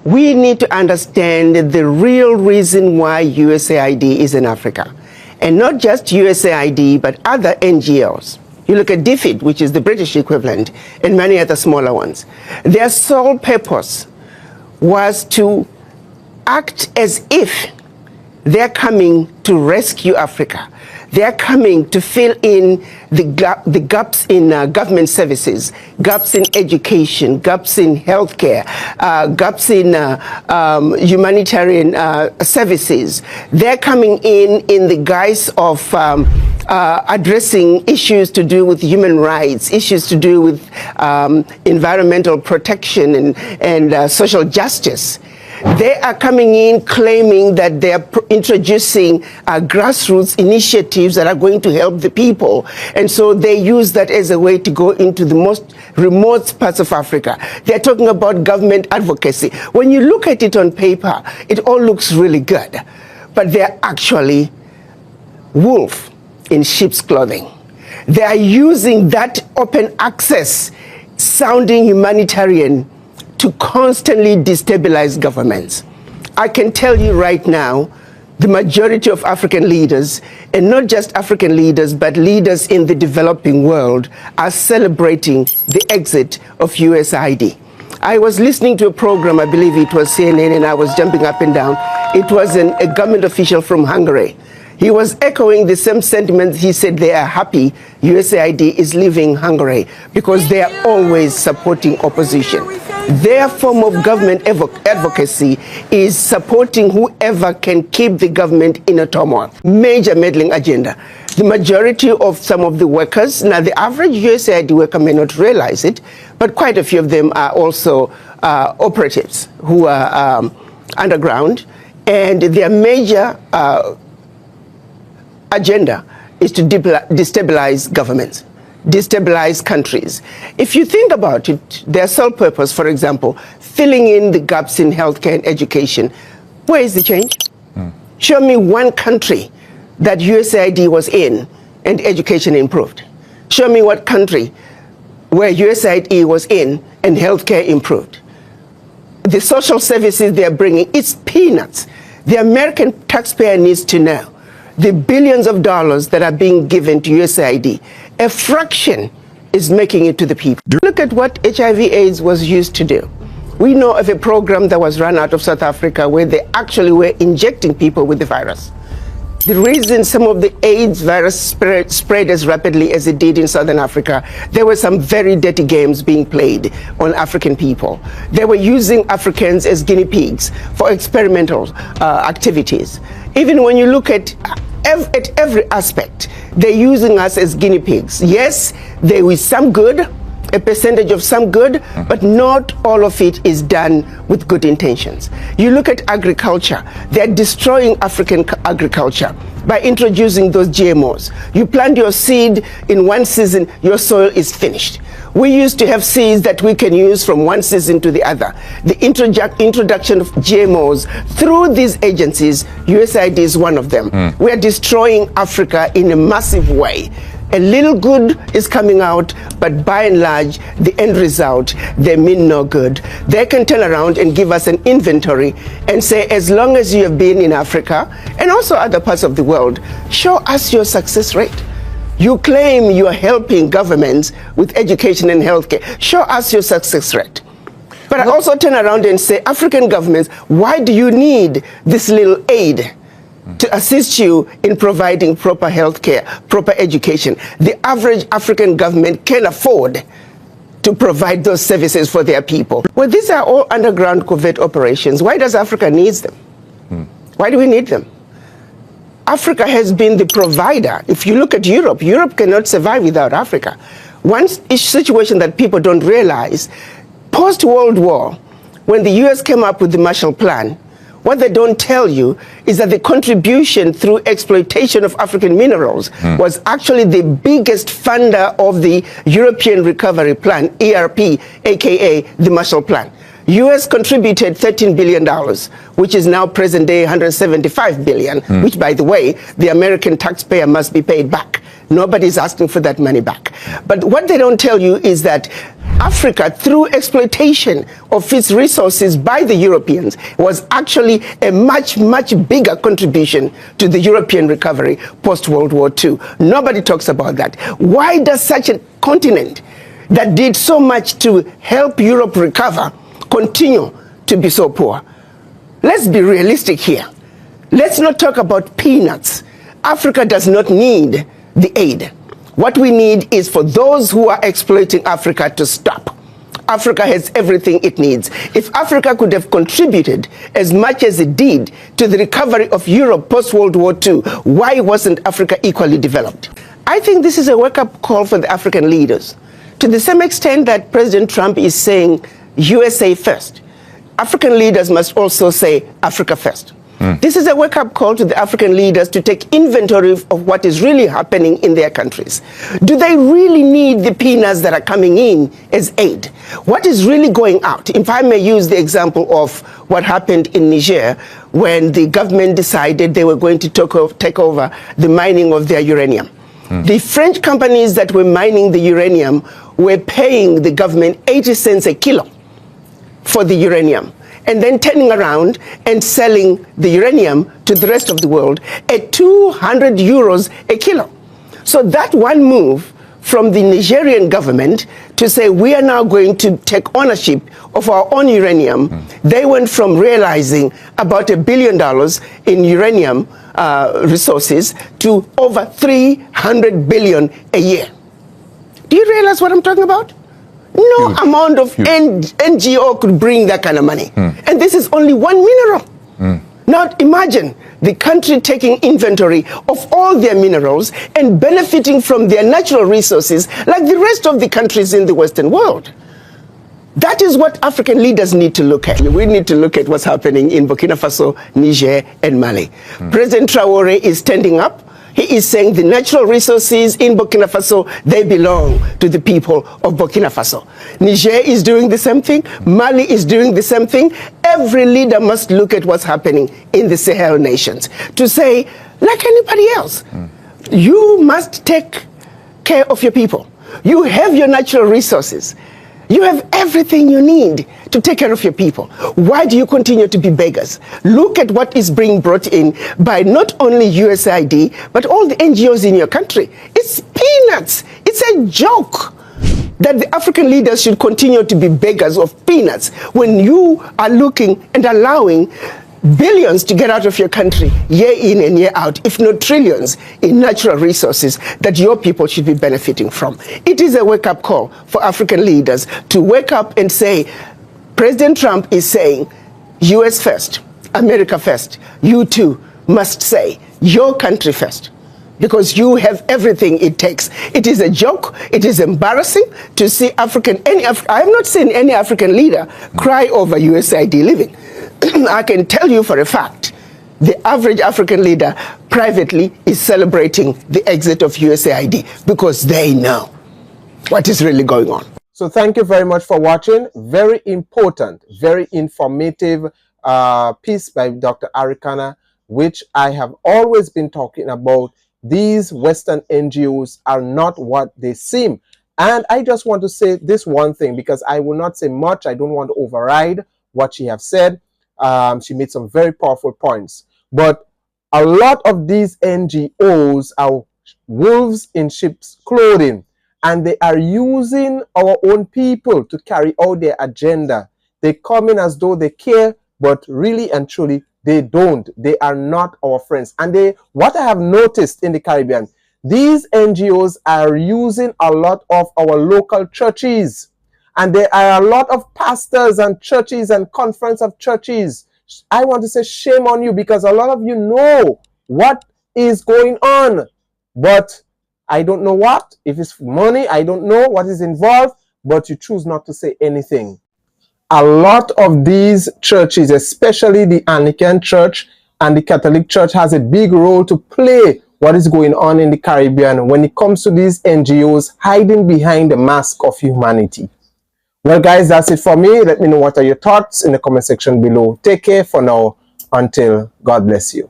we need to understand the real reason why USAID is in Africa. And not just USAID, but other NGOs. You look at DFID, which is the British equivalent, and many other smaller ones. Their sole purpose was to act as if they're coming to rescue Africa. They're coming to fill in the gaps in government services, gaps in education, gaps in healthcare, gaps in humanitarian services. They're coming in the guise of addressing issues to do with human rights, issues to do with environmental protection and social justice. They are coming in claiming that they are introducing grassroots initiatives that are going to help the people. And so they use that as a way to go into the most remote parts of Africa. They're talking about government advocacy. When you look at it on paper, it all looks really good. But they're actually wolf in sheep's clothing. They are using that open access sounding humanitarian to constantly destabilize governments. I can tell you right now, the majority of African leaders, and not just African leaders, but leaders in the developing world, are celebrating the exit of USAID. I was listening to a program, I believe it was CNN, and I was jumping up and down. It was a government official from Hungary. He was echoing the same sentiments. He said they are happy USAID is leaving Hungary because they are always supporting opposition. Their form of government advocacy is supporting whoever can keep the government in a turmoil. Major meddling agenda. The majority of some of the workers, now the average USAID worker may not realize it, but quite a few of them are also operatives who are underground, and their major agenda is to destabilize governments, destabilize countries. If you think about it, their sole purpose, for example, filling in the gaps in healthcare and education, where is the change? Show me one country that USAID was in and education improved. Show me what country where USAID was in and healthcare improved. The social services they're bringing, it's peanuts. The American taxpayer needs to know the billions of dollars that are being given to USAID, a fraction is making it to the people. Look at what HIV/AIDS was used to do. We know of a program that was run out of South Africa where they actually were injecting people with the virus. The reason some of the AIDS virus spread as rapidly as it did in Southern Africa, there were some very dirty games being played on African people. They were using Africans as guinea pigs for experimental activities. Even when you look at every aspect, they're using us as guinea pigs. Yes, there is some good, a percentage of some good, but not all of it is done with good intentions. You look at agriculture, they're destroying African agriculture by introducing those GMOs. You plant your seed in one season, your soil is finished. We used to have seeds that we can use from one season to the other. The introduction of GMOs through these agencies, USAID is one of them. We are destroying Africa in a massive way. A little good is coming out, but by and large, the end result, they mean no good. They can turn around and give us an inventory and say, as long as you have been in Africa and also other parts of the world, show us your success rate. You claim you are helping governments with education and healthcare. Show us your success rate. But I also turn around and say, African governments, why do you need this little aid to assist you in providing proper healthcare, proper education? The average African government can afford to provide those services for their people. Well, these are all underground covert operations. Why does Africa need them? Why do we need them? Africa has been the provider. If you look at Europe, Europe cannot survive without Africa. One situation that people don't realize, post-World War, when the US came up with the Marshall Plan, what they don't tell you is that the contribution through exploitation of African minerals was actually the biggest funder of the European Recovery Plan, ERP, aka the Marshall Plan. US contributed $13 billion, which is now present day $175 billion, which, by the way, the American taxpayer must be paid back. Nobody's asking for that money back. But what they don't tell you is that Africa, through exploitation of its resources by the Europeans, was actually a much, much bigger contribution to the European recovery post-World War II. Nobody talks about that. Why does such a continent that did so much to help Europe recover continue to be so poor? Let's be realistic here. Let's not talk about peanuts. Africa does not need the aid. What we need is for those who are exploiting Africa to stop. Africa has everything it needs. If Africa could have contributed as much as it did to the recovery of Europe post-World War II, why wasn't Africa equally developed? I think this is a wake-up call for the African leaders. To the same extent that President Trump is saying USA first, African leaders must also say Africa first. This is a wake-up call to the African leaders to take inventory of what is really happening in their countries. Do they really need the peanuts that are coming in as aid? What is really going out? If I may use the example of what happened in Niger when the government decided they were going to take over the mining of their uranium. The French companies that were mining the uranium were paying the government 80 cents a kilo for the uranium, and then turning around and selling the uranium to the rest of the world at 200 euros a kilo. So that one move from the Nigerian government to say we are now going to take ownership of our own uranium, they went from realizing about $1 billion in uranium resources to over 300 billion a year. Do you realize what I'm talking about? No amount of NGO could bring that kind of money. And this is only one mineral. Now imagine the country taking inventory of all their minerals and benefiting from their natural resources like the rest of the countries in the Western world. That is what African leaders need to look at. We need to look at what's happening in Burkina Faso, Niger, and Mali. President Traore is standing up. He is saying the natural resources in Burkina Faso, they belong to the people of Burkina Faso. Niger is doing the same thing. Mali is doing the same thing. Every leader must look at what's happening in the Sahel nations to say, like anybody else, you must take care of your people. You have your natural resources. You have everything you need to take care of your people. Why do you continue to be beggars? Look at what is being brought in by not only USAID, but all the NGOs in your country. It's peanuts. It's a joke that the African leaders should continue to be beggars of peanuts when you are looking and allowing billions to get out of your country year in and year out, if not trillions, in natural resources that your people should be benefiting from. It is a wake-up call for African leaders to wake up and say, President Trump is saying, US first, America first. You too must say, your country first, because you have everything it takes. It is a joke. It is embarrassing to see I have not seen any African leader cry over USAID living. I can tell you for a fact, the average African leader privately is celebrating the exit of USAID because they know what is really going on. So thank you very much for watching. Very important, very informative piece by Dr. Arikana, which I have always been talking about. These Western NGOs are not what they seem. And I just want to say this one thing, because I will not say much. I don't want to override what she has said. She made some very powerful points. But a lot of these NGOs are wolves in sheep's clothing, and they are using our own people to carry out their agenda. They come in as though they care, but really and truly, they don't. They are not our friends. And what I have noticed in the Caribbean, these NGOs are using a lot of our local churches. And there are a lot of pastors and churches and conference of churches. I want to say shame on you, because a lot of you know what is going on. But I don't know what. If it's money, I don't know what is involved. But you choose not to say anything. A lot of these churches, especially the Anglican Church and the Catholic Church, has a big role to play what is going on in the Caribbean when it comes to these NGOs hiding behind the mask of humanity. Well, guys, that's it for me. Let me know what are your thoughts in the comment section below. Take care for now. Until God bless you.